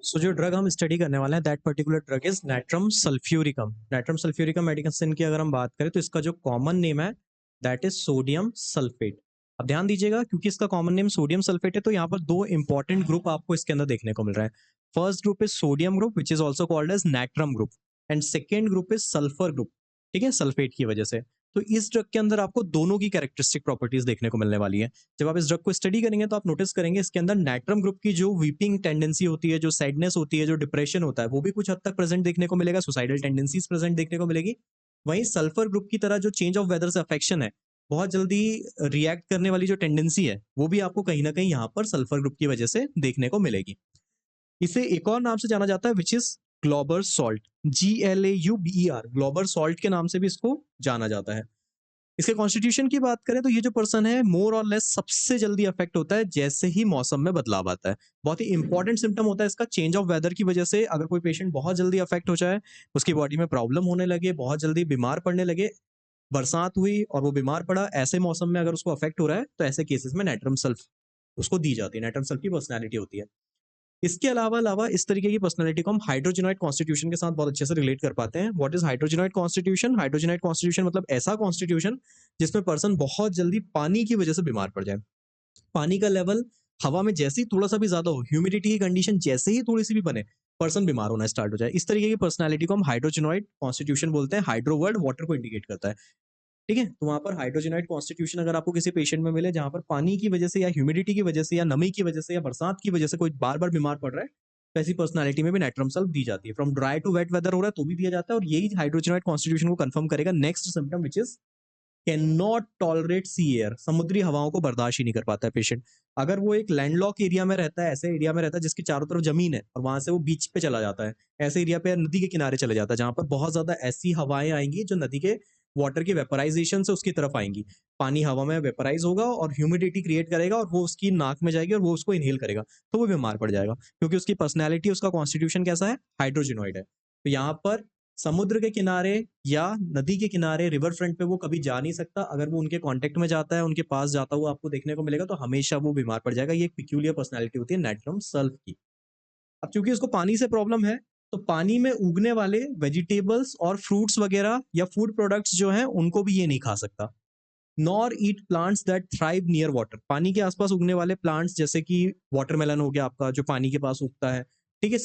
सो जो ड्रग हम स्टडी करने वाले हैं that particular drug is nitrum sulphuricum. Nitrum sulphuricum medicine की अगर हम बात करें तो इसका जो कॉमन नेम है दैट इज सोडियम सल्फेट। अब ध्यान दीजिएगा क्योंकि इसका कॉमन नेम सोडियम सल्फेट है तो यहाँ पर दो इंपॉर्टेंट ग्रुप आपको इसके अंदर देखने को मिल रहा है। First group is sodium group which is also called as natrum group and second group is sulphur group. ठीक है, सल्फेट की वजह से। तो इस ड्रग के अंदर आपको दोनों की कैरेक्टरिस्टिक प्रॉपर्टीज देखने को मिलने वाली है। जब आप इस ड्रग को स्टडी करेंगे तो आप नोटिस करेंगे इसके अंदर नाइट्रम ग्रुप की जो वीपिंग टेंडेंसी होती है, जो सैडनेस होती है, जो डिप्रेशन होता है, वो भी कुछ हद तक प्रेजेंट देखने को मिलेगा, सुसाइडल टेंडेंसीज प्रेजेंट देखने को मिलेगी। वहीं सल्फर ग्रुप की तरह जो चेंज ऑफ वेदर से अफेक्शन है, बहुत जल्दी रिएक्ट करने वाली जो टेंडेंसी है, वो भी आपको कहीं ना कहीं यहाँ पर सल्फर ग्रुप की वजह से देखने को मिलेगी। इसे एक और नाम से जाना जाता है which is Glauber salt, GLAUBER, Glauber salt के नाम से भी इसको जाना जाता है। इसके कॉन्स्टिट्यूशन की बात करें तो ये जो पर्सन है मोर और लेस सबसे जल्दी अफेक्ट होता है जैसे ही मौसम में बदलाव आता है। बहुत ही इंपॉर्टेंट सिम्टम होता है इसका चेंज ऑफ वेदर की वजह से। अगर कोई पेशेंट बहुत जल्दी अफेक्ट हो जाए, उसकी बॉडी में प्रॉब्लम होने लगे, बहुत जल्दी बीमार पड़ने लगे, बरसात हुई और वो बीमार पड़ा, ऐसे मौसम में अगर उसको अफेक्ट हो रहा है तो ऐसे केसेस में नाइट्रम सल्फ उसको दी जाती है। नाइट्रम सल्फ की पर्सनैलिटी होती है। इसके अलावा अलावा इस तरीके की पर्सनैलिटी को हम हाइड्रोजनॉइड कॉन्स्टिट्यूशन के साथ बहुत अच्छे से रिलेट कर पाते हैं। What is hydrogenoid constitution? Hydrogenoid constitution मतलब ऐसा कॉन्स्टिट्यूशन जिसमें पर्सन बहुत जल्दी पानी की वजह से बीमार पड़ जाए। पानी का लेवल हवा में जैसे ही थोड़ा सा भी ज्यादा हो, ह्यूमिडिटी की कंडीशन जैसे ही थोड़ी सी भी बने, पर्सन बीमार होना स्टार्ट हो जाए। इस तरीके की पर्सनैलिटी को हम हाइड्रोजनॉइड कॉन्स्टिट्यूशन बोलते हैं। हाइड्रो वर्ड वाटर को इंडिकेट करता है। ठीक है, तो वहां पर हाइड्रोजनाइड कॉन्स्टिट्यूशन अगर आपको किसी पेशेंट में मिले जहां पर पानी की वजह से या ह्यूमिडिटी की वजह से या नमी की वजह से या बरसात की वजह से कोई बार बार बीमार पड़ रहा है, तो ऐसी पर्सनालिटी में भी नाइट्रम सल्फ दी जाती है। From dry to wet weather हो रहा है तो भी दिया जाता है, और यही हाइड्रोजनाइड कॉन्स्टिट्यूशन को कंफर्म करेगा। Next symptom which is can not tolerate sea air, समुद्री हवाओं को बर्दाश्त ही नहीं कर पाता है पेशेंट। अगर वो एक लैंडलॉक एरिया में रहता है, ऐसे एरिया में रहता है जिसके चारों तरफ जमीन है, और वहां से वो बीच पे चला जाता है, ऐसे एरिया पे नदी के किनारे चले जाता है जहां पर बहुत ज्यादा ऐसी हवाएं आएंगी जो नदी के वाटर की वेपराइजेशन से उसकी तरफ आएंगी। पानी हवा में वेपराइज होगा और ह्यूमिडिटी क्रिएट करेगा और वो उसकी नाक में जाएगी और वो उसको इनहेल करेगा, तो वो बीमार पड़ जाएगा क्योंकि उसकी पर्सनैलिटी, उसका कॉन्स्टिट्यूशन कैसा है, हाइड्रोजिनोइड है। तो यहाँ पर समुद्र के किनारे या नदी के किनारे, रिवर फ्रंट पे वो कभी जा नहीं सकता। अगर वो उनके कांटेक्ट में जाता है, उनके पास जाता हुआ आपको देखने को मिलेगा, तो हमेशा वो बीमार पड़ जाएगा। ये एक पिक्यूलियर पर्सनैलिटी होती है नाइट्रम सल्फ की। अब चूंकि उसको पानी से प्रॉब्लम है, तो पानी में उगने वाले वेजिटेबल्स और फ्रूट्स वगैरह या फूड प्रोडक्ट्स जो हैं उनको भी ये नहीं खा सकता। Nor eat plants that thrive near water, पानी के आसपास उगने वाले प्लांट्स जैसे कि वाटरमेलन हो गया आपका जो पानी के पास उगता है। ठीक है,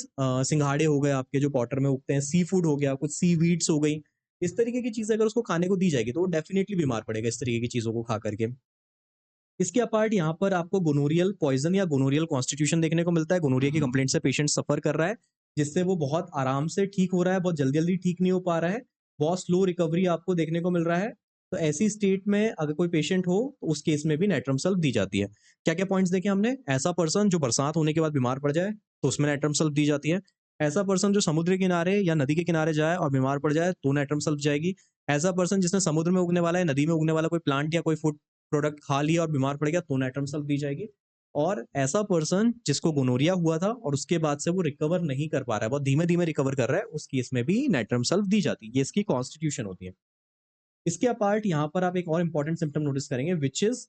सिंघाड़े हो गए आपके जो वाटर में उगते हैं, सी फूड हो गया, कुछ सी वीड्स हो गई। इस तरीके की चीजें अगर उसको खाने को दी जाएगी तो वो डेफिनेटली बीमार पड़ेगा इस तरीके की चीजों को खा करके। इसके अपार्ट यहाँ पर आपको गोनोरियल पॉइजन या गोनोरियल कॉन्स्टिट्यूशन देखने को मिलता है। गोनोरिया की कंप्लेंट से पेशेंट सफर कर रहा है, जिससे वो बहुत आराम से ठीक हो रहा है, बहुत जल्दी जल्दी ठीक नहीं हो पा रहा है, बहुत स्लो रिकवरी आपको देखने को मिल रहा है। तो ऐसी स्टेट में अगर कोई पेशेंट हो तो उस केस में भी नाइट्रम सल्फ दी जाती है। क्या क्या पॉइंट्स देखे हमने? ऐसा पर्सन जो बरसात होने के बाद बीमार पड़ जाए तो उसमें नाइट्रम सल्फ दी जाती है। ऐसा पर्सन जो समुद्र के किनारे या नदी के किनारे जाए और बीमार पड़ जाए तो नाइट्रम सल्फ जाएगी। ऐसा पर्सन जिसने समुद्र में उगने वाला है, नदी में उगने वाला कोई प्लांट या कोई फूड प्रोडक्ट खा लिया और बीमार पड़ गया तो नाइट्रम सल्फ दी जाएगी। और ऐसा पर्सन जिसको गोनोरिया हुआ था और उसके बाद से वो रिकवर नहीं कर पा रहा है, बहुत धीमे धीमे रिकवर कर रहा है, उस केस में भी नाइट्रम सल्फ दी जाती है। ये इसकी कॉन्स्टिट्यूशन होती है। इसके अपार्ट यहाँ पर आप एक और इंपॉर्टेंट सिम्टम नोटिस करेंगे विच इज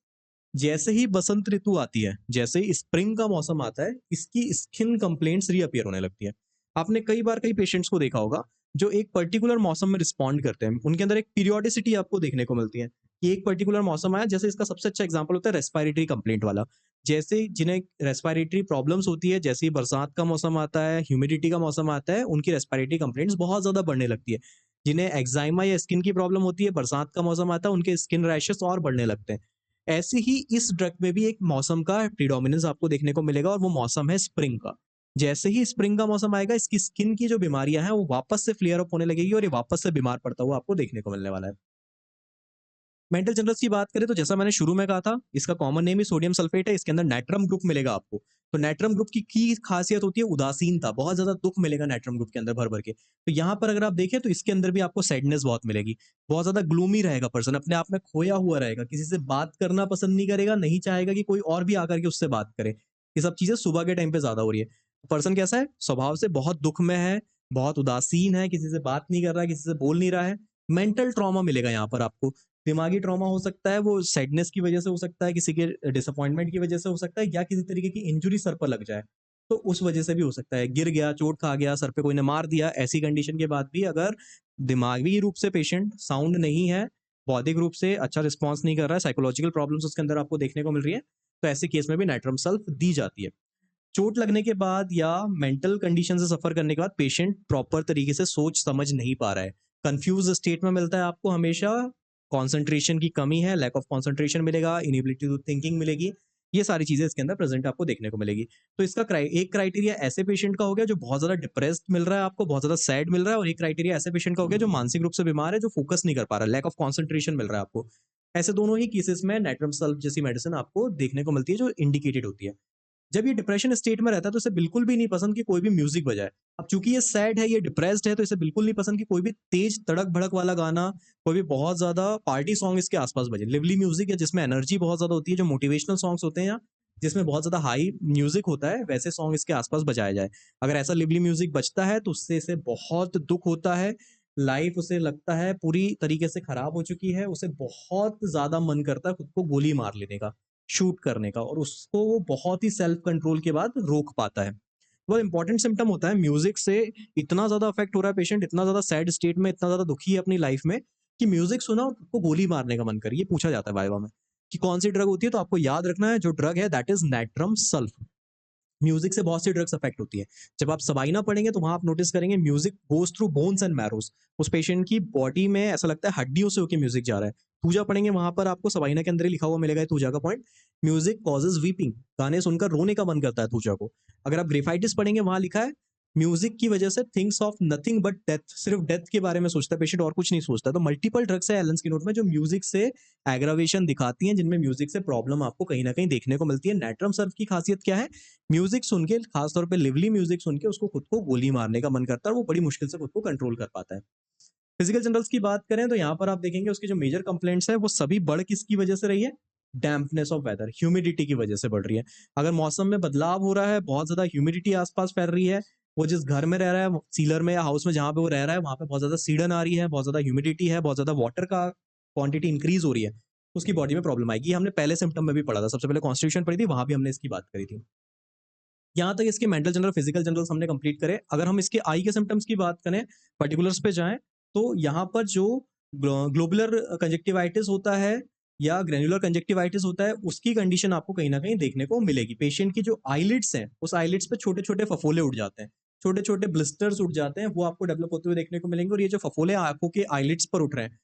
जैसे ही बसंत ऋतु आती है, जैसे ही स्प्रिंग का मौसम आता है, इसकी स्किन कंप्लेंट्स रीअपियर होने लगती है। आपने कई बार कई पेशेंट्स को देखा होगा जो एक पर्टिकुलर मौसम में रिस्पॉन्ड करते हैं, उनके अंदर एक पीरियोडिसिटी आपको देखने को मिलती है कि एक पर्टिकुलर मौसम आया। जैसे इसका सबसे अच्छा एग्जांपल होता है रेस्पिरेटरी कंप्लेंट वाला। जैसे जिन्हें रेस्पिरेटरी प्रॉब्लम्स होती है, जैसे ही बरसात का मौसम आता है, ह्यूमिडिटी का मौसम आता है, उनकी रेस्पिरेटरी कंप्लेंट्स बहुत ज्यादा बढ़ने लगती है। जिन्हें एक्साइमा या स्किन की प्रॉब्लम होती है, बरसात का मौसम आता है, उनके स्किन रैशेस और बढ़ने लगते हैं। ऐसे ही इस ड्रग में भी एक मौसम का प्रीडोमिनेंस आपको देखने को मिलेगा और वो मौसम है स्प्रिंग का। जैसे ही स्प्रिंग का मौसम आएगा, इसकी स्किन की जो बीमारियां हैं वो वापस से फ्लेयर अप होने लगेगी और ये वापस से बीमार पड़ता हुआ आपको देखने को मिलने वाला है। मेंटल जनरल्स की बात करें तो जैसा मैंने शुरू में कहा था, इसका कॉमन नेम ही सोडियम सल्फेट है। इसके अंदर नाइट्रम ग्रुप मिलेगा आपको। तो नाइट्रम ग्रुप की खासियत होती है उदासीनता, बहुत ज्यादा दुख मिलेगा नाइट्रम ग्रुप के अंदर भर भर के। तो यहाँ पर अगर आप देखें तो इसके अंदर भी आपको सैडनेस बहुत मिलेगी। बहुत ज्यादा ग्लूमी रहेगा पर्सन, अपने आप में खोया हुआ रहेगा, किसी से बात करना पसंद नहीं करेगा, नहीं चाहेगा कि कोई और भी आकर के उससे बात करे। ये सब चीजें सुबह के टाइम पे ज्यादा हो रही है। पर्सन कैसा है, स्वभाव से बहुत दुख में है, बहुत उदासीन है, किसी से बात नहीं कर रहा है, किसी से बोल नहीं रहा है। मेंटल ट्रॉमा मिलेगा यहाँ पर आपको। दिमागी ट्रॉमा हो सकता है, वो सैडनेस की वजह से हो सकता है, किसी के डिसअपॉइंटमेंट की वजह से हो सकता है, या किसी तरीके की इंजुरी सर पर लग जाए। तो उस वजह से भी हो सकता है, गिर गया, चोट खा गया, सर पे कोई ने मार दिया, ऐसी कंडीशन के बाद भी अगर दिमागी रूप से पेशेंट साउंड नहीं है, बौद्धिक रूप से अच्छा रिस्पॉन्स नहीं कर रहा है, साइकोलॉजिकल प्रॉब्लम्स उसके अंदर आपको देखने को मिल रही है, तो ऐसे केस में भी नाइट्रम सल्फ दी जाती है। चोट लगने के बाद या मेंटल कंडीशन से सफर करने के बाद पेशेंट प्रॉपर तरीके से सोच समझ नहीं पा रहा है, कंफ्यूज स्टेट में मिलता है आपको हमेशा, कंसंट्रेशन की कमी है, लैक ऑफ कंसंट्रेशन मिलेगा, इनएबिलिटी टू थिंकिंग मिलेगी, ये सारी चीजें इसके अंदर प्रेजेंट आपको देखने को मिलेगी। तो इसका एक क्राइटेरिया ऐसे पेशेंट का हो गया जो बहुत ज्यादा डिप्रेस्ड मिल रहा है आपको, बहुत ज्यादा सैड मिल रहा है, और एक क्राइटेरिया ऐसे पेशेंट का हो गया जो मानसिक रूप से बीमार है, जो फोकस नहीं कर पा रहा है, लैक ऑफ कॉन्सेंट्रेशन मिल रहा है आपको। ऐसे दोनों ही केसेस में नाइट्रम सल्फ जैसी मेडिसिन आपको देखने को मिलती है जो इंडिकेटेड होती है। जब ये डिप्रेशन स्टेट में रहता है तो इसे बिल्कुल भी नहीं पसंद कि कोई भी म्यूजिक बजाए। अब चूंकि ये सैड है, ये डिप्रेस्ड है, तो इसे बिल्कुल नहीं पसंद कि कोई भी तेज तड़क भड़क वाला गाना, कोई भी बहुत ज्यादा पार्टी सॉन्ग इसके आसपास बजे। लिवली म्यूजिक है जिसमें एनर्जी बहुत ज्यादा होती है, जो मोटिवेशनल सॉन्ग्स होते हैं या जिसमें बहुत ज्यादा हाई म्यूजिक होता है, वैसे सॉन्ग इसके आसपास बजाया जाए। अगर ऐसा लिवली म्यूजिक बजता है तो उससे इसे बहुत दुख होता है, लाइफ उसे लगता है पूरी तरीके से खराब हो चुकी है, उसे बहुत ज्यादा मन करता है खुद को गोली मार लेने का, शूट करने का, और उसको वो बहुत ही सेल्फ कंट्रोल के बाद रोक पाता है। बहुत इंपॉर्टेंट सिम्टम होता है, म्यूजिक से इतना ज्यादा अफेक्ट हो रहा है पेशेंट, इतना ज्यादा सैड स्टेट में, इतना ज्यादा दुखी है अपनी लाइफ में कि म्यूजिक सुना और उसको गोली मारने का मन करे। ये पूछा जाता है वाइवा में कि कौन सी ड्रग होती है, तो आपको याद रखना है जो ड्रग है that is nitrum sulph. Music से बहुत सी ड्रग्स अफेक्ट होती है। जब आप सबाइना पढ़ेंगे तो वहां आप नोटिस करेंगे music goes through bones and marrows, उस पेशेंट की बॉडी में ऐसा लगता है हड्डियों से होकर म्यूजिक जा रहा है। थूजा पढ़ेंगे वहां पर आपको सबाइना के अंदर ही लिखा हुआ मिलेगा थूजा का पॉइंट, म्यूजिक कॉजेज वीपिंग, गाने सुनकर रोने का मन करता है थूजा को। अगर आप ग्रेफाइटिस पढ़ेंगे वहां लिखा है म्यूजिक की वजह से things of nothing but death, सिर्फ डेथ के बारे में सोचता है पेशेंट और कुछ नहीं सोचता। तो मल्टीपल ड्रग्स है एलेंस की नोट में जो म्यूजिक से एग्रावेशन दिखाती हैं, जिनमें म्यूजिक से प्रॉब्लम आपको कहीं ना कहीं देखने को मिलती है। नाइट्रम सर्फ की खासियत क्या है, म्यूजिक सुन के, खासतौर पे लिवली म्यूजिक सुन के उसको खुद को गोली मारने का मन करता है, और वो बड़ी मुश्किल से खुद को कंट्रोल कर पाता है। फिजिकल जनरल्स की बात करें तो यहाँ पर आप देखेंगे उसकी जो मेजर कंप्लेंट्स है वो सभी बढ़ किसकी वजह से रही है, डैम्पनेस ऑफ वेदर, ह्यूमिडिटी की वजह से बढ़ रही है। अगर मौसम में बदलाव हो रहा है, बहुत ज्यादा ह्यूमिडिटी आसपास फैल रही है, वो जिस घर में रह रहा है, सीलर में या हाउस में जहां पे वो रह रहा है, वहां पे बहुत ज्यादा सीडन आ रही है, बहुत ज्यादा ह्यूमिडिटी है, बहुत ज्यादा वाटर का क्वांटिटी इंक्रीज हो रही है, तो उसकी बॉडी में प्रॉब्लम आएगी। ये हमने पहले सिम्टम में भी पढ़ा था, सबसे पहले कॉन्स्टिट्यूशन पढ़ी थी, वहां भी हमने इसकी बात करी थी। यहाँ तक इसके मेंटल जनरल फिजिकल जनरल्स हमने कंप्लीट करे। अगर हम इसके आई के सिम्टम्स की बात करें, पर्टिकुलर्स पे जाएं, तो यहाँ पर जो ग्लोबुलर कंजक्टिवाइटिस होता है या ग्रेनुलर कंजक्टिवाइटिस होता है, उसकी कंडीशन आपको कहीं ना कहीं देखने को मिलेगी। पेशेंट की जो आईलिड्स हैं, उस आईलिड्स पे छोटे छोटे फफोले उठ जाते हैं, छोटे छोटे ब्लिस्टर्स उठ जाते हैं, वो आपको डेवलप होते हुए देखने को मिलेंगे। और ये जो फफोले आंखों के आईलिड्स पर उठ रहे हैं,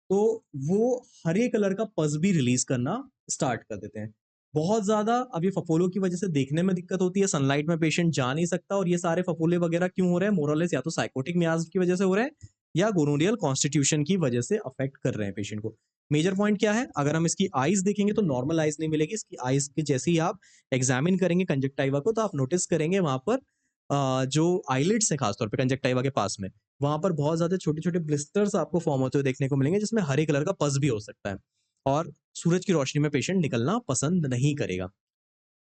तो वो हरे कलर का पस भी रिलीज करना स्टार्ट कर देते हैं बहुत ज्यादा। अब ये फफोलों की वजह से देखने में दिक्कत होती है, सनलाइट में पेशेंट जा नहीं सकता, और ये सारे फफोले वगैरह क्यों हो रहे हैं, मोरलेस या तो साइकोटिक मियाज की वजह से हो रहे हैं या गोनोरियल कॉन्स्टिट्यूशन की वजह से अफेक्ट कर रहे हैं पेशेंट को। मेजर पॉइंट क्या है, अगर हम इसकी आईज देखेंगे तो नॉर्मल आईज नहीं मिलेगी, इसकी आईज के जैसे ही आप एग्जामिन करेंगे कंजक्टाइवा को, तो आप नोटिस करेंगे वहां पर जो आईलिड्स है खासतौर पे कंजक्टाइवा के पास में, वहां पर बहुत ज्यादा छोटे छोटे ब्लिस्टर्स आपको फॉर्म होते हुए देखने को मिलेंगे, जिसमें हरे कलर का पस भी हो सकता है, और सूरज की रोशनी में पेशेंट निकलना पसंद नहीं करेगा।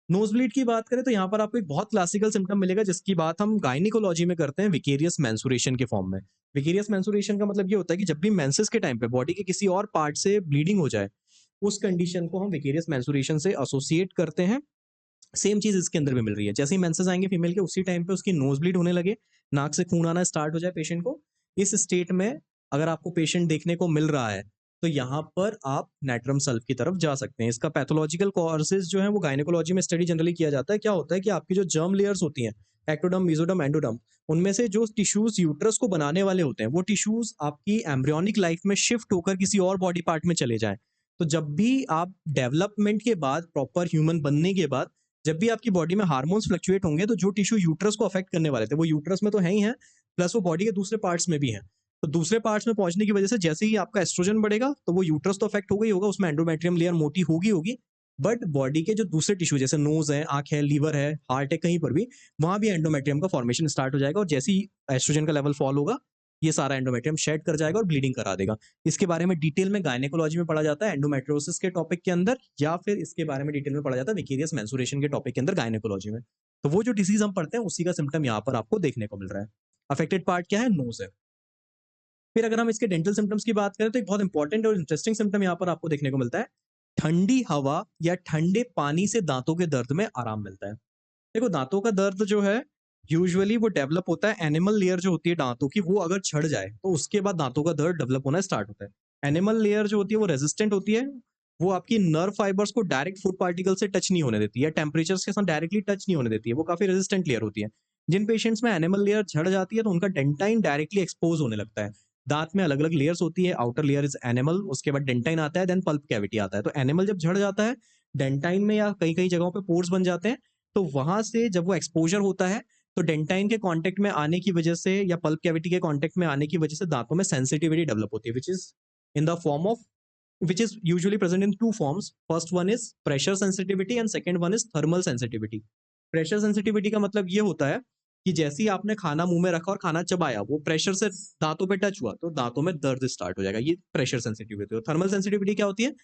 नोज ब्लीड की बात करें तो यहाँ पर आपको एक बहुत क्लासिकल सिम्टम मिलेगा, जिसकी बात हम गायनिकोलॉजी में करते हैं विकेरियस मेंसुरेशन के फॉर्म में। विकेरियस मेंसुरेशन का मतलब ये होता है कि जब भी मेंसेस के टाइम पे बॉडी के किसी और पार्ट से ब्लीडिंग हो जाए, उस कंडीशन को हम विकेरियस मेंसुरेशन से एसोसिएट करते हैं। सेम चीज इसके अंदर भी मिल रही है, जैसे ही मेंसेस आएंगे फीमेल के, उसी टाइम पे उसकी नोज ब्लीड होने लगे, नाक से खून आना स्टार्ट हो जाए पेशेंट को, इस स्टेट में अगर आपको पेशेंट देखने को मिल रहा है, तो यहाँ पर आप नाइट्रम सल्फ की तरफ जा सकते हैं। इसका पैथोलॉजिकल कॉजेज जो है वो गायनेकोलॉजी में स्टडी जनरली किया जाता है। क्या होता है कि आपकी जो जर्म लेयर्स होती हैं, एक्टोडर्म, मेसोडर्म, एंडोडर्म, उनमें से जो टिश्यूज यूट्रस को बनाने वाले होते हैं, वो टिश्यूज आपकी एम्ब्रियोनिक लाइफ में शिफ्ट होकर किसी और बॉडी पार्ट में चले जाएं। तो जब भी आप डेवलपमेंट के बाद, प्रॉपर ह्यूमन बनने के बाद, जब भी आपकी बॉडी में हार्मोन्स फ्लक्चुएट होंगे, तो जो टिश्यू यूट्रस को अफेक्ट करने वाले थे वो यूट्रस में तो है ही है, प्लस वो बॉडी के दूसरे पार्ट्स में भी है। तो दूसरे पार्ट्स में पहुंचने की वजह से जैसे ही आपका एस्ट्रोजन बढ़ेगा, तो वो यूट्रस तो अफेक्ट होगा ही होगा, उसमें एंडोमेट्रियम लेयर मोटी होगी होगी, बट बॉडी के जो दूसरे टिश्यू जैसे नोज है, आंख है, लीवर है, हार्ट है, कहीं पर भी वहां भी एंडोमेट्रियम का फॉर्मेशन स्टार्ट हो जाएगा, और जैसे ही एस्ट्रोजन का लेवल फॉल होगा, ये सारा एंडोमेट्रियम शेड कर जाएगा और ब्लीडिंग करा देगा। इसके बारे में डिटेल में गायनेकोलॉजी में पढ़ा जाता है एंडोमेट्रियोसिस के टॉपिक के अंदर, या फिर इसके बारे में डिटेल में पढ़ा जाता है विकेरियस मेंसुरेशन के टॉपिक के अंदर गायनेकोलॉजी में। तो वो जो डिसीज हम पढ़ते हैं उसी का सिम्टम यहाँ पर आपको देखने को मिल रहा है। अफेक्टेड पार्ट क्या है, नोज है। फिर अगर हम इसके डेंटल सिम्टम्स की बात करें तो एक बहुत इंपॉर्टेंट और इंटरेस्टिंग सिम्टम यहाँ पर आपको देखने को मिलता है, ठंडी हवा या ठंडे पानी से दांतों के दर्द में आराम मिलता है। देखो दांतों का दर्द जो है यूजुअली वो डेवलप होता है एनिमल लेयर जो होती है दांतों की, वो अगर छड़ जाए तो उसके बाद दांतों का दर्द डेवलप होना स्टार्ट होता है। एनिमल लेयर जो होती है वो रेजिस्टेंट होती है, वो आपकी नर्व फाइबर्स को डायरेक्ट फूड पार्टिकल से टच नहीं होने देती है, टेम्परेचर्स के साथ डायरेक्टली टच नहीं होने देती है, वो काफी रेजिस्टेंट लेयर होती है। जिन पेशेंट्स में एनिमल लेयर झड़ जाती है तो उनका डेंटाइन डायरेक्टली एक्सपोज होने लगता है। दांत में अलग अलग लेयर्स होती है, आउटर लेयर इज एनिमल, उसके बाद डेंटाइन आता है, देन पल्प कैविटी आता है। तो एनिमल जब झड़ जाता है डेंटाइन में या कई कई जगहों पे पोर्स बन जाते हैं, तो वहां से जब वो एक्सपोजर होता है तो डेंटाइन के कांटेक्ट में आने की वजह से या पल्प कैविटी के कांटेक्ट में आने की वजह से दांतों में सेंसिटिविटी डेवलप होती है, which is in the form of which is usually present in two forms. First one is pressure sensitivity and second one is thermal sensitivity. Pressure sensitivity का मतलब ये होता है कि जैसे ही आपने खाना मुंह में रखा और खाना चबाया, वो प्रेशर से दांतों पे टच हुआ तो दांतों में दर्द स्टार्ट हो जाएगा, ये प्रेशर सेंसिटिविटी है। थर्मल सेंसिटिविटी क्या होती है?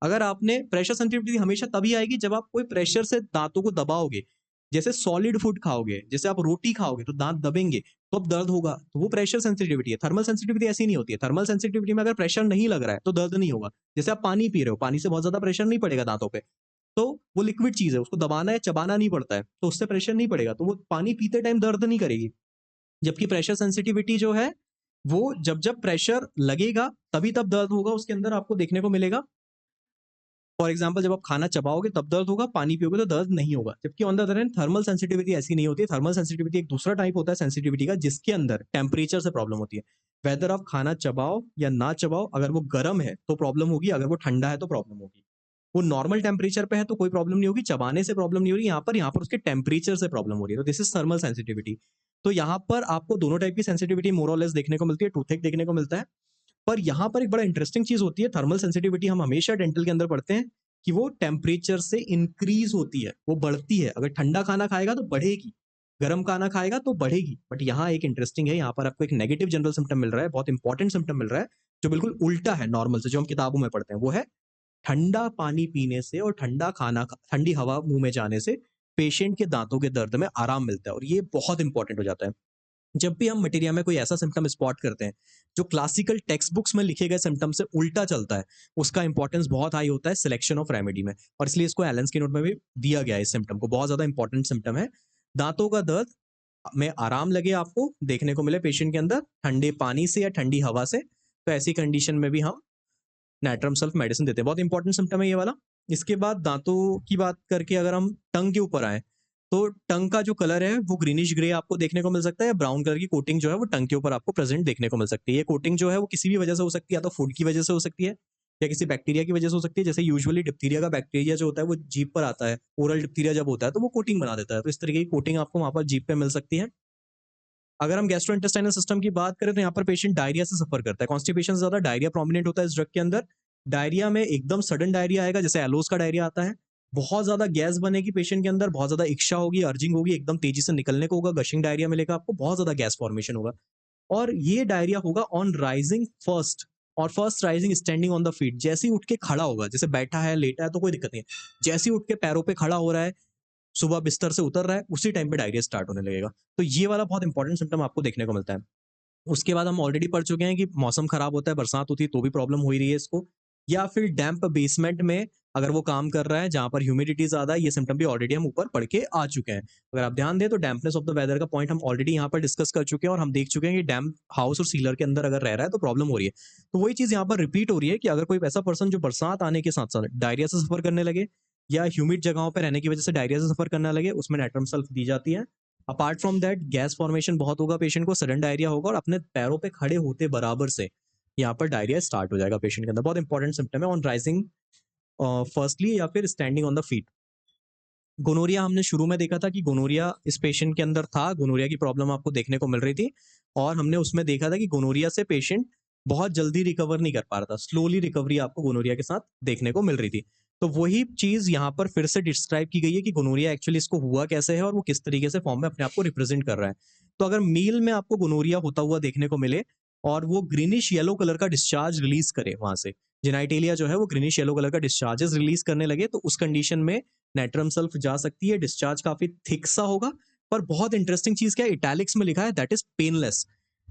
अगर आपने प्रेशर सेंसिटिविटी हमेशा तभी आएगी जब आप कोई प्रेशर से दांतों को दबाओगे, जैसे सॉलिड फूड खाओगे, जैसे आप रोटी खाओगे तो दांत दबेंगे तो अब दर्द होगा, तो वो प्रेशर सेंसिटिविटी है। थर्मल सेंसिटिविटी ऐसी नहीं होती है। थर्मल सेंसिटिविटी में अगर प्रेशर नहीं लग रहा है तो दर्द नहीं होगा। जैसे आप पानी पी रहे हो, पानी से बहुत ज्यादा प्रेशर नहीं पड़ेगा दांतों पे, तो वो लिक्विड चीज है, उसको दबाना है चबाना नहीं पड़ता है, तो उससे प्रेशर नहीं पड़ेगा, तो वो पानी पीते टाइम दर्द नहीं करेगी। जबकि प्रेशर सेंसिटिविटी जो है वो जब जब प्रेशर लगेगा तभी तब दर्द होगा, उसके अंदर आपको देखने को मिलेगा। फॉर एग्जाम्पल जब आप खाना चबाओगे तब दर्द होगा, पानी पियोगे तो दर्द नहीं होगा। जबकि on the other hand thermal sensitivity ऐसी नहीं होती है। थर्मल सेंसिटिविटी एक दूसरा टाइप होता है सेंसिटिविटी का, जिसके अंदर टेम्परेचर से प्रॉब्लम होती है। वेदर आप खाना चबाओ या ना चबाओ, अगर वो गर्म है तो प्रॉब्लम होगी, अगर वो ठंडा है तो प्रॉब्लम होगी। वो नॉर्मल टेम्परेचर पे है तो कोई प्रॉब्लम नहीं होगी, चबाने से प्रॉब्लम नहीं हो रही, यहाँ पर उसके टेम्परेचर से प्रॉब्लम हो रही है, तो दिस इज थर्मल सेंसिटिविटी। तो यहाँ पर आपको दोनों टाइप की सेंसिटिविटी मोर और लेस देखने को मिलती है, टूथेक देखने को मिलता है। पर यहाँ पर एक बड़ा इंटरेस्टिंग चीज होती है, थर्मल सेंसिटिविटी हम हमेशा डेंटल के अंदर पढ़ते हैं कि वो टेम्परेचर से इंक्रीज होती है, वो बढ़ती है। अगर ठंडा खाना खाएगा तो बढ़ेगी, गर्म खाना खाएगा तो बढ़ेगी। बट यहाँ एक इंटरेस्टिंग है, यहाँ पर आपको एक नेगेटिव जनरल सिम्टम मिल रहा है, बहुत इंपॉर्टेंट सिम्टम मिल रहा है, जो बिल्कुल उल्टा है नॉर्मल से, जो हम किताबों में पढ़ते हैं। वो है ठंडा पानी पीने से और ठंडी हवा मुंह में जाने से पेशेंट के दांतों के दर्द में आराम मिलता है, और ये बहुत इंपॉर्टेंट हो जाता है। जब भी हम मटेरिया में कोई ऐसा सिम्टम स्पॉट करते हैं जो क्लासिकल टेक्स्ट बुक्स में लिखे गए सिम्टम से उल्टा चलता है, उसका इंपॉर्टेंस बहुत हाई होता है सिलेक्शन ऑफ रेमेडी में, और इसलिए इसको एलेंस की नोट में भी दिया गया है। इस सिम्टम को बहुत ज्यादा इंपॉर्टेंट सिम्टम है। दांतों का दर्द में आराम लगे आपको देखने को मिले पेशेंट के अंदर ठंडे पानी से या ठंडी हवा से, तो ऐसी कंडीशन में भी हम नाइट्रम सल्फ मेडिसिन देते हैं। बहुत इंपॉर्टेंट सिम्टम है ये वाला। इसके बाद दांतों की बात करके अगर हम टंग के ऊपर आए, तो टंग का जो कलर है वो ग्रीनिश ग्रे आपको देखने को मिल सकता है, या ब्राउन कलर की कोटिंग जो है वो टंग के ऊपर आपको प्रेजेंट देखने को मिल सकती है। ये कोटिंग जो है वो किसी भी वजह से हो सकती है, या तो फूड की वजह से हो सकती है या किसी बैक्टीरिया की वजह से हो सकती है। जैसे यूजुअली डिप्थीरिया का बैक्टीरिया जो होता है वो जीभ पर आता है, ओरल डिप्थीरिया जब होता है तो वो कोटिंग बना देता है, तो इस तरीके की कोटिंग आपको वहां पर जीभ पे मिल सकती है। अगर हम गैस्ट्रोइंटेस्टाइनल सिस्टम की बात करें तो यहाँ पर पेशेंट डायरिया से सफर करता है, कॉन्स्टिपेशन से ज्यादा डायरिया प्रोमिनेंट होता है इस ड्रग के अंदर। डायरिया में एकदम सडन डायरिया आएगा, जैसे एलोस का डायरिया आता है, बहुत ज्यादा गैस बनेगी पेशेंट के अंदर, बहुत ज्यादा इच्छा होगी, अर्जिंग होगी, एकदम तेजी से निकलने को होगा, गशिंग डायरिया मिलेगा आपको, बहुत ज्यादा गैस फॉर्मेशन होगा। और ये डायरिया होगा ऑन राइजिंग फर्स्ट, और first rising standing on the feet, जैसे ही उठ के खड़ा होगा, जैसे बैठा है लेटा है तो कोई दिक्कत नहीं है, जैसे ही उठ के पैरों पे खड़ा हो रहा है, सुबह बिस्तर से उतर रहा है, उसी टाइम पे डायरिया स्टार्ट होने लगेगा। तो ये वाला बहुत इंपॉर्टेंट सिम्टम आपको देखने को मिलता है। उसके बाद हम ऑलरेडी पढ़ चुके हैं कि मौसम खराब होता है, बरसात होती है तो भी प्रॉब्लम हो ही रही है इसको, या फिर डैम्प बेसमेंट में अगर वो काम कर रहा है जहां पर ह्यूमिडिटी ज्यादा है, ये सिम्टम भी ऑलरेडी हम ऊपर पढ़ के आ चुके हैं। अगर आप ध्यान दें तो डैम्पनेस ऑफ द वेदर का पॉइंट हम ऑलरेडी यहाँ पर डिस्कस कर चुके हैं, और हम देख चुके हैं कि डैम्प हाउस और सीलर के अंदर अगर रह रहा है तो प्रॉब्लम हो रही है। तो वही चीज यहाँ पर रिपीट हो रही है कि अगर कोई ऐसा पर्सन जो बरसात आने के साथ साथ डायरिया से सफर करने लगे, या ह्यूमिड जगहों पर रहने की वजह से डायरिया से सफर करने लगे, उसमें नाइट्रम सल्फ दी जाती है। Apart from that gas formation बहुत होगा पेशेंट को, सडन डायरिया होगा, और अपने पैरों पे खड़े होते बराबर से यहाँ पर डायरिया स्टार्ट हो जाएगा पेशेंट के अंदर। बहुत इंपॉर्टेंट सिम्टम है ऑन राइजिंग फर्स्टली या फिर standing on the feet. Gonorrhoea हमने शुरू में देखा था कि गोनोरिया इस पेशेंट के अंदर था, गोनोरिया की प्रॉब्लम आपको देखने को मिल रही थी, और हमने उसमें देखा था कि गोनोरिया से पेशेंट बहुत जल्दी रिकवर नहीं कर पा रहा था, स्लोली रिकवरी आपको गोनोरिया के साथ देखने को मिल रही थी। तो वही चीज यहाँ पर फिर से डिस्क्राइब की गई है कि गोनोरिया एक्चुअली इसको हुआ कैसे है और वो किस तरीके से फॉर्म में अपने आप को रिप्रेजेंट कर रहा है। तो अगर मील में आपको गोनोरिया होता हुआ देखने को मिले और वो ग्रीनिश येलो कलर का डिस्चार्ज रिलीज करे वहां से, जेनाइटेलिया जो है वो ग्रीनिश येलो कलर का डिस्चार्जेस रिलीज करने लगे, तो उस कंडीशन में नाइट्रम सल्फ जा सकती है। डिस्चार्ज काफी थिक सा होगा, पर बहुत इंटरेस्टिंग चीज क्या है, इटैलिक्स में लिखा है दैट इज पेनलेस।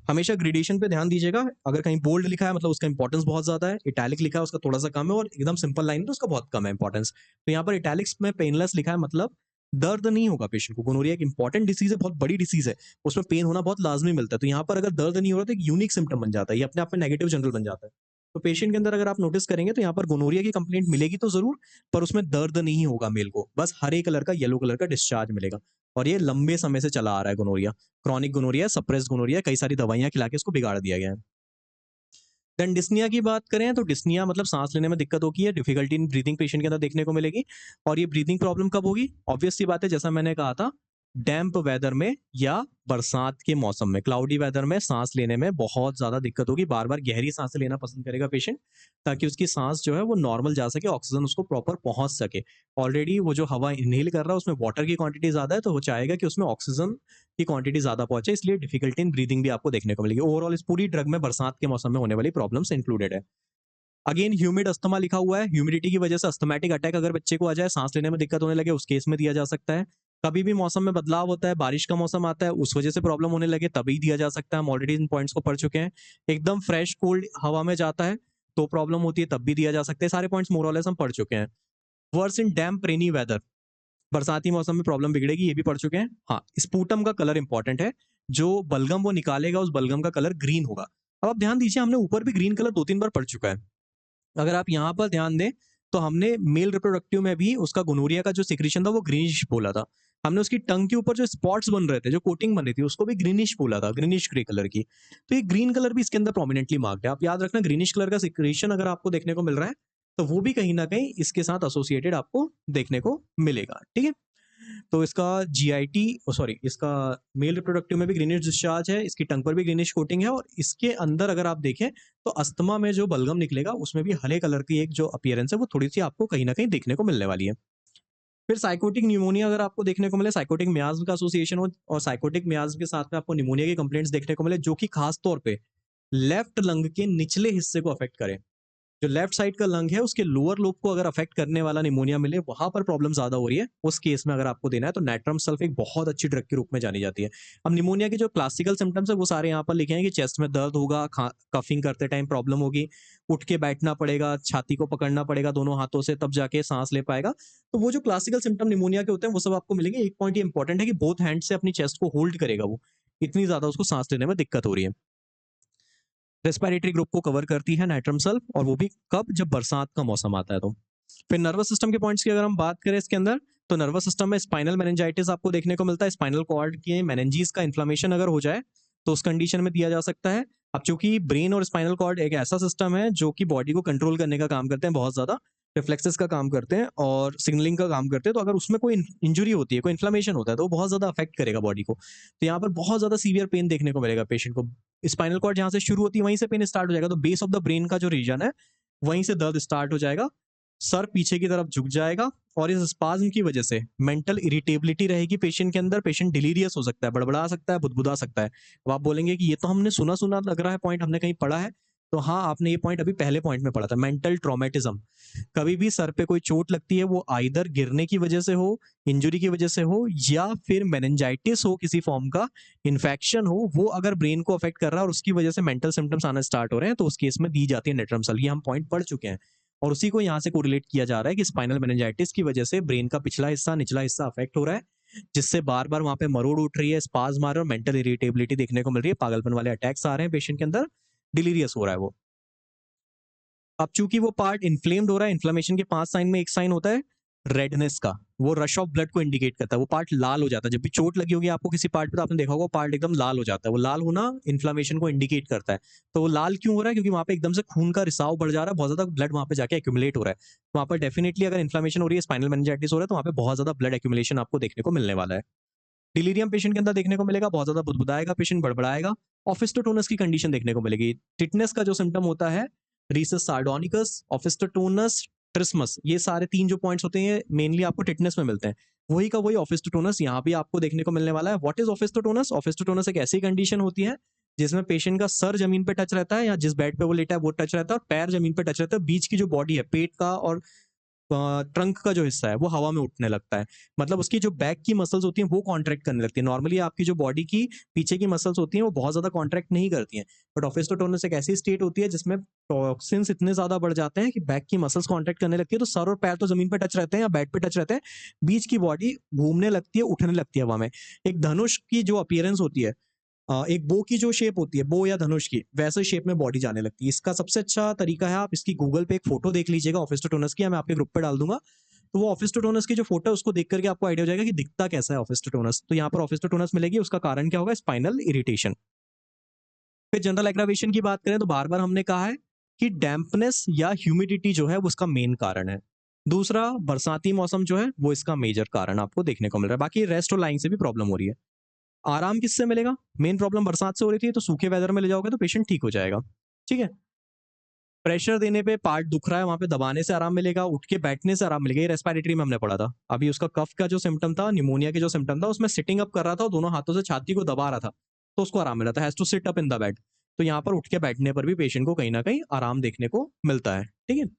हमेशा ग्रेडेशन पे ध्यान दीजिएगा, अगर कहीं बोल्ड लिखा है मतलब उसका इंपॉर्टेंस बहुत ज्यादा है, इटैलिक लिखा है उसका थोड़ा सा कम है, और एकदम सिंपल लाइन है तो उसका बहुत कम है इंपॉर्टेंस। तो यहाँ पर इटैलिक्स में पेनलेस लिखा है मतलब दर्द नहीं होगा पेशेंट को। गोनोरिया एक इंपॉर्टेंट डिसीज है, बहुत बड़ी डिसीज है, उसमें पेन होना बहुत लाजमी मिलता है। तो यहाँ पर अगर दर्द नहीं हो रहा तो एक यूनिक सिम्टम बन जाता है, ये अपने आप में नेगेटिव जनरल बन जाता है। तो पेशेंट के अंदर अगर आप नोटिस करेंगे तो यहाँ पर गोनोरिया की कंप्लेंट मिलेगी तो जरूर, पर उसमें दर्द नहीं होगा मेल को, बस हरे कलर का येलो कलर का डिस्चार्ज मिलेगा। और ये लंबे समय से चला आ रहा है gonorrhoea, chronic gonorrhoea, suppress gonorrhoea, कई सारी दवाइयां खिला के इसको बिगाड़ दिया गया है। देन डिस्निया की बात करें तो डिस्निया मतलब सांस लेने में दिक्कत होगी है, डिफिकल्टी इन ब्रीदिंग पेशेंट के अंदर देखने को मिलेगी। और ये ब्रीदिंग प्रॉब्लम कब होगी? ऑब्वियस सी बात है, जैसा मैंने कहा था, डैम्प वेदर में या बरसात के मौसम में, क्लाउडी वेदर में सांस लेने में बहुत ज्यादा दिक्कत होगी। बार बार गहरी सांसें लेना पसंद करेगा पेशेंट, ताकि उसकी सांस जो है वो नॉर्मल जा सके, ऑक्सीजन उसको प्रॉपर पहुंच सके। ऑलरेडी वो जो हवा इनहेल कर रहा है उसमें वाटर की क्वांटिटी ज्यादा है, तो वो चाहेगा कि उसमें ऑक्सीजन की क्वांटिटी ज्यादा पहुंचे, इसलिए डिफिकल्टी इन ब्रीदिंग भी आपको देखने को मिलेगी। ओवरऑल इस पूरी ड्रग में बरसात के मौसम में होने वाली प्रॉब्लम्स इंक्लूडेड है। अगेन ह्यूमिड अस्थमा लिखा हुआ है, ह्यूमिडिटी की वजह से अस्थमैटिक अटैक अगर बच्चे को आ जाए, सांस लेने में दिक्कत होने लगे, उस केस में दिया जा सकता है। कभी भी मौसम में बदलाव होता है, बारिश का मौसम आता है, उस वजह से प्रॉब्लम होने लगे, तभी दिया जा सकता है। हम ऑलरेडी इन पॉइंट्स को पढ़ चुके हैं। एकदम फ्रेश कोल्ड हवा में जाता है तो प्रॉब्लम होती है, तब भी दिया जा सकता है। सारे पॉइंट्स मोर और लेस हम पढ़ चुके हैं। वर्स इन डैम्प रेनी वेदर, बरसाती मौसम में प्रॉब्लम बिगड़ेगी, ये भी पढ़ चुके हैं। हाँ, स्पूटम का कलर इंपॉर्टेंट है, जो बलगम वो निकालेगा उस बलगम का कलर ग्रीन होगा। अब आप ध्यान दीजिए, हमने ऊपर भी ग्रीन कलर 2-3 बार पढ़ चुका है। अगर आप यहाँ पर ध्यान दें तो हमने मेल रिप्रोडक्टिव में भी उसका गोनोरिया का जो सिक्रीशन था वो ग्रीनिश बोला था। हमने उसकी टंग के ऊपर जो स्पॉट्स बन रहे थे, जो कोटिंग बन रही थी, उसको भी ग्रीनिश बोला था, ग्रीनिश ग्रे कलर की। तो ये ग्रीन कलर भी इसके अंदर प्रोमिनेंटली मार्क्ड है। आप याद रखना, ग्रीनिश कलर का सिक्रीशन अगर आपको देखने को मिल रहा है तो वो भी कहीं ना कहीं इसके साथ एसोसिएटेड आपको देखने को मिलेगा। ठीक है, तो इसका जीआईटी सॉरी इसका मेल रिप्रोडक्टिव में भी ग्रीनिश डिस्चार्ज है, इसकी टंग पर भी ग्रीनिश कोटिंग है, और इसके अंदर अगर आप देखें तो अस्थमा में जो बलगम निकलेगा उसमें भी हरे कलर की एक जो अपीयरेंस है वो थोड़ी सी आपको कहीं ना कहीं देखने को मिलने वाली है। फिर साइकोटिक न्यूमोनिया अगर आपको देखने को मिले, साइकोटिक मियाज्म का एसोसिएशन हो और साइकोटिक मियाज्म के साथ में आपको निमोनिया की कंप्लेंट्स देखने को मिले, जो कि खास तौर पे लेफ्ट लंग के निचले हिस्से को अफेक्ट करे। जो लेफ्ट साइड का लंग है उसके लोअर लोब को अगर अफेक्ट करने वाला निमोनिया मिले, वहां पर प्रॉब्लम ज्यादा हो रही है, उस केस में अगर आपको देना है तो नाइट्रम सल्फ एक बहुत अच्छी ड्रग के रूप में जानी जाती है। अब निमोनिया के जो क्लासिकल सिम्टम्स है वो सारे यहाँ पर लिखे हैं कि चेस्ट में दर्द होगा, कफिंग करते टाइम प्रॉब्लम होगी, उठ के बैठना पड़ेगा, छाती को पकड़ना पड़ेगा दोनों हाथों से, तब जाके सांस ले पाएगा। तो वो जो क्लासिकल सिम्टम निमोनिया के होते हैं वो सब आपको मिलेंगे। एक पॉइंट ये इंपॉर्टेंट है कि बोथ हैंड से अपनी चेस्ट को होल्ड करेगा वो, इतनी ज्यादा उसको सांस लेने में दिक्कत हो रही है। रेस्पिरेटरी ग्रुप को कवर करती है नाइट्रम सल्फ, और वो भी कब? जब बरसात का मौसम आता है तो। फिर नर्वस सिस्टम के पॉइंट्स की अगर हम बात करें इसके अंदर, तो नर्वस सिस्टम में स्पाइनल मेनिंजाइटिस आपको देखने को मिलता है। स्पाइनल कॉर्ड के मेनिंजीज का इन्फ्लेमेशन अगर हो जाए तो उस कंडीशन में दिया जा सकता है। अब चूंकि ब्रेन और स्पाइनल कॉर्ड एक ऐसा सिस्टम है जो कि बॉडी को कंट्रोल करने का काम करते हैं, बहुत ज्यादा रिफ्लेक्सेस का काम करते हैं और सिग्नलिंग का काम करते हैं, तो अगर उसमें कोई इंजुरी होती है, कोई इन्फ्लेमेशन होता है, तो वो बहुत ज्यादा अफेक्ट करेगा बॉडी को। तो यहाँ पर बहुत ज्यादा सीवियर पेन देखने को मिलेगा पेशेंट को। स्पाइनल कॉर्ड जहां से शुरू होती है वहीं से पेन स्टार्ट हो जाएगा, तो बेस ऑफ द ब्रेन का जो रीजन है वहीं से दर्द स्टार्ट हो जाएगा, सर पीछे की तरफ झुक जाएगा, और इस स्पाज्म की वजह से मेंटल इरिटेबिलिटी रहेगी पेशेंट के अंदर। पेशेंट डिलीरियस हो सकता है, बड़बड़ा सकता है, बुदबुदा सकता है। अब आप बोलेंगे कि ये तो हमने सुना सुना लग रहा है पॉइंट, हमने कहीं पढ़ा है। तो हाँ, आपने ये पॉइंट अभी पहले पॉइंट में पढ़ा था, मेंटल ट्रॉमेटिज्म। कभी भी सर पे कोई चोट लगती है, वो आइदर गिरने की वजह से हो, इंजुरी की वजह से हो, या फिर मेनिंजाइटिस हो, किसी फॉर्म का इन्फेक्शन हो, वो अगर ब्रेन को अफेक्ट कर रहा है और उसकी वजह से मेंटल सिम्टम्स आना स्टार्ट हो रहे हैं, तो उस केस में दी जाती है नेट्रम सल। ये हम पॉइंट पढ़ चुके हैं, और उसी को यहाँ से कोरिलेट किया जा रहा है कि स्पाइनल मेनिंजाइटिस की वजह से ब्रेन का पिछला हिस्सा, निचला हिस्सा अफेक्ट हो रहा है, जिससे बार बार वहां पे मरोड़ उठ रही है, स्पाज्म आ रहा है, और मेंटल इरिटेबिलिटी देखने को मिल रही है, पागलपन वाले अटैक्स आ रहे हैं पेशेंट के अंदर, डिलीरियस हो रहा है वो। अब चूंकि वो पार्ट इन्फ्लेम्ड हो रहा है, इन्फ्लेमेशन के 5 साइन में एक साइन होता है रेडनेस का, वो रश ऑफ ब्लड को इंडिकेट करता है, वो पार्ट लाल हो जाता है। जब भी चोट लगी होगी आपको किसी पार्ट पे, तो आपने देखा होगा पार्ट एकदम लाल हो जाता है, वो लाल होना इन्फ्लेमेशन को इंडिकेट करता है। तो वो लाल क्यों हो रहा है? क्योंकि वहां पे एकदम से खून का रिसाव बढ़ जा रहा है, बहुत ज्यादा ब्लड वहां पे जाके एक्यूमुलेट हो रहा है। वहां पर डेफिनेटली अगर इन्फ्लेमेशन हो रही है, स्पाइनल मेनिंजाइटिस हो रहा है, तो वहां पे बहुत ज्यादा ब्लड एक्यूमुलेशन आपको देखने को मिलने वाला है। डिलीरियम पेशेंट के अंदर देखने को मिलेगा, बहुत ज्यादा बुदबुदाएगा पेशेंट, बड़बड़ाएगा। ऑफिस्टोटोनस की कंडीशन देखने को मिलेगी। टिटनेस का जो सिम्टम होता है, रीसस सार्डोनिकस, ऑफिस्टोटोनस, ट्रिस्मस, ये सारे 3 जो पॉइंट्स होते हैं मेनली आपको टिटनेस में मिलते हैं। वही का वही ऑफिस्टोटोनस यहाँ भी आपको देखने को मिलने वाला है। What is ऑफिस्टोटोनस? ऑफिस्टोटोनस एक ऐसी कंडीशन होती है जिसमें पेशेंट का सर जमीन पे टच रहता है, या जिस बेड पे वो लेटा है वो टच रहता है, और पैर जमीन पे टच रहता है। बीच की जो बॉडी है, पेट का और ट्रंक का जो हिस्सा है वो हवा में उठने लगता है। मतलब उसकी जो बैक की मसल्स होती हैं वो कॉन्ट्रैक्ट करने लगती है। नॉर्मली आपकी जो बॉडी की पीछे की मसल्स होती हैं वो बहुत ज़्यादा कॉन्ट्रैक्ट नहीं करती हैं। बट ऑफिस्टोटोनस एक ऐसी स्टेट होती है जिसमें टॉक्सिन्स इतने ज़्यादा बढ़ जाते हैं कि बैक की मसल्स कॉन्ट्रैक्ट करने लगती है, तो सर और पैर तो ज़मीन पे टच रहते हैं या बेड पे टच रहते हैं, बीच की बॉडी घूमने लगती है, उठने लगती है हवा में। एक धनुष की जो अपीयरेंस होती है, एक बो की जो शेप होती है, बो या धनुष की, वैसे शेप में बॉडी जाने लगती है। इसका सबसे अच्छा तरीका है, आप इसकी गूगल पे एक फोटो देख लीजिएगा ऑफिस्टोटोनस की, मैं आपके ग्रुप पे डाल दूंगा। तो वो ऑफिस्टोटोनस की जो फोटो है उसको देख करके आपको आइडिया हो जाएगा कि दिखता कैसा है ऑफिस्टोटोनस। तो यहाँ पर ऑफिस्टोटोनस मिलेगी, उसका कारण क्या होगा? Spinal irritation. फिर जनरल एग्रावेशन की बात करें तो बार बार हमने कहा है कि डैम्पनेस या ह्यूमिडिटी जो है वो उसका मेन कारण है। दूसरा, बरसाती मौसम जो है वो इसका मेजर कारण आपको देखने को मिल रहा है। बाकी रेस्ट और लाइंग से भी प्रॉब्लम हो रही है। आराम किससे मिलेगा? मेन प्रॉब्लम बरसात से हो रही थी, तो सूखे वेदर में ले जाओगे तो पेशेंट ठीक हो जाएगा। ठीक है? प्रेशर देने पे पार्ट दुख रहा है, वहाँ पे दबाने से आराम मिलेगा, उठ के बैठने से आराम मिलेगा। ये रेस्पिरेटरी में हमने पढ़ा था। अभी उसका कफ का जो सिम्पटम था, निमोनिया के जो सिम्पटम था, उसमें सिटिंग अप कर रहा था और दोनों हाथों से छाती को दबा रहा था, तो उसको आराम मिला था। Has to sit up in the bed. तो यहाँ पर उठ के बैठने पर भी पेशेंट को कहीं न कहीं आराम देखने को मिलता है। ठीक है?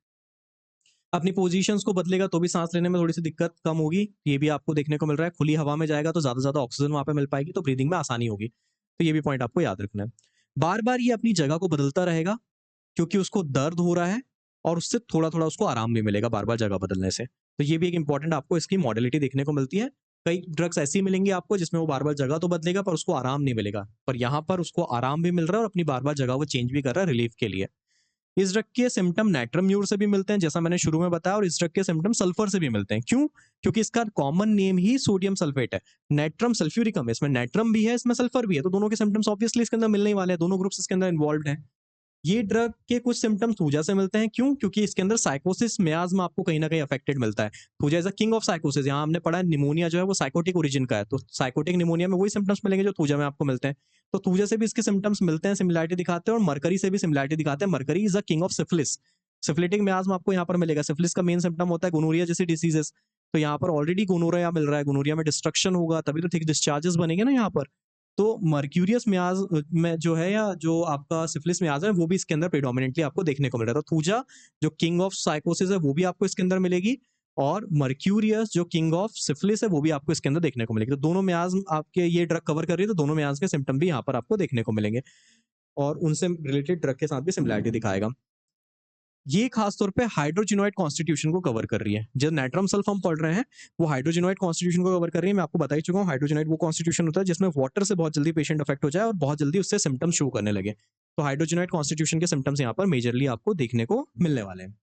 अपनी पोज़ीशंस को बदलेगा तो भी सांस लेने में थोड़ी-सी दिक्कत कम होगी, ये भी आपको देखने को मिल रहा है। खुली हवा में जाएगा तो ज़्यादा से ज़्यादा ऑक्सीजन वहाँ पे मिल पाएगी, तो ब्रीथिंग में आसानी होगी। तो ये भी पॉइंट आपको याद रखना है। बार-बार ये अपनी जगह को बदलता रहेगा, क्योंकि उसको दर्द हो रहा है और उससे थोड़ा-थोड़ा उसको आराम भी मिलेगा बार-बार जगह बदलने से। तो ये भी एक इम्पोर्टेंट आपको इसकी मॉडलिटी देखने को मिलती है। कई ड्रग्स ऐसी मिलेंगी आपको जिसमें वो बार-बार जगह तो बदलेगा पर उसको आराम नहीं मिलेगा। पर यहाँ पर उसको आराम भी मिल रहा है और अपनी बार-बार जगह वो चेंज भी कर रहा है रिलीफ के लिए। इस ड्रग के सिम्पटम नाइट्रम्यूर से भी मिलते हैं, जैसा मैंने शुरू में बताया, और इस ड्रग के सिम्पटम सल्फर से भी मिलते हैं। क्यों? क्योंकि इसका कॉमन नेम ही सोडियम सल्फेट है। नाइट्रम सल्फ्यूरिकम है, इसमें नाइट्रम भी है, इसमें सल्फर भी है, तो दोनों के सिम्पटम्स ऑब्वियसली इसके अंदर मिलने ही वाले हैं, दोनों ग्रुप्स इसके अंदर इन्वॉल्वड हैं। ये ड्रग के कुछ सिम्पटम्स थूजा से मिलते हैं। क्यों? क्योंकि इसके अंदर साइकोसिस मियाज़्म आपको कहीं न कहीं अफेक्टेड मिलता है। Thuja is a king of sycosis. यहाँ हमने पढ़ा है निमोनिया जो है वो साइकोटिक ओरिजिन का है। तो साइकोटिक निमोनिया में वही सिम्पटम्स मिलेंगे जो थूजा में आपको मिलते हैं। तो थूजा से भी इसके सिम्पटम्स मिलते हैं, सिमिलैरिटी दिखाते हैं, और मरकरी से भी सिमिलैरिटी दिखाते हैं। Mercury is a king of syphilis. Syphilitic miasm आपको यहाँ पर मिलेगा। सिफिलिस का मेन सिम्पटम होता है गोनोरिया जैसी डिसीजेज़। तो यहाँ पर ऑलरेडी गोनोरिया मिल रहा है, गोनोरिया में डिस्ट्रक्शन होगा तभी तो थिक डिस्चार्जेस बनेंगे ना यहाँ पर। तो मर्क्यूरियस मियाज में जो है, या जो आपका सिफिलिस मियाज है, वो भी इसके अंदर प्रेडोमिनेंटली आपको देखने को मिल रहा है। तो थूजा जो किंग ऑफ साइकोसिस है वो भी आपको इसके अंदर मिलेगी, और मर्क्यूरियस जो किंग ऑफ सिफिलिस है वो भी आपको इसके अंदर देखने को मिलेगी। तो दोनों मियाज आपके ये ड्रग कवर कर रही है, तो दोनों मियाज के सिम्टम भी यहाँ पर आपको देखने को मिलेंगे, और उनसे रिलेटेड ड्रग के साथ भी सिमिलैरिटी दिखाएगा। ये खास तौर पे हाइड्रोजिनोइड कॉन्स्टिट्यूशन को कवर कर रही है। जो नाइट्रम सल्फ हम पढ़ रहे हैं वो हाइड्रोजिनोइड कॉन्स्टिट्यूशन को कवर कर रही है। मैं आपको बता ही चुका हूँ, हाइड्रोजिनोइड वो कॉन्स्टिट्यूशन होता है जिसमें वाटर से बहुत जल्दी पेशेंट अफेक्ट हो जाए और बहुत जल्दी उससे सिम्टम्स शो करने लगे। तो हाइड्रोजिनोइड कॉन्स्टिट्यूशन के सिम्टम्स यहाँ पर मेजरली आपको देखने को मिलने वाले हैं।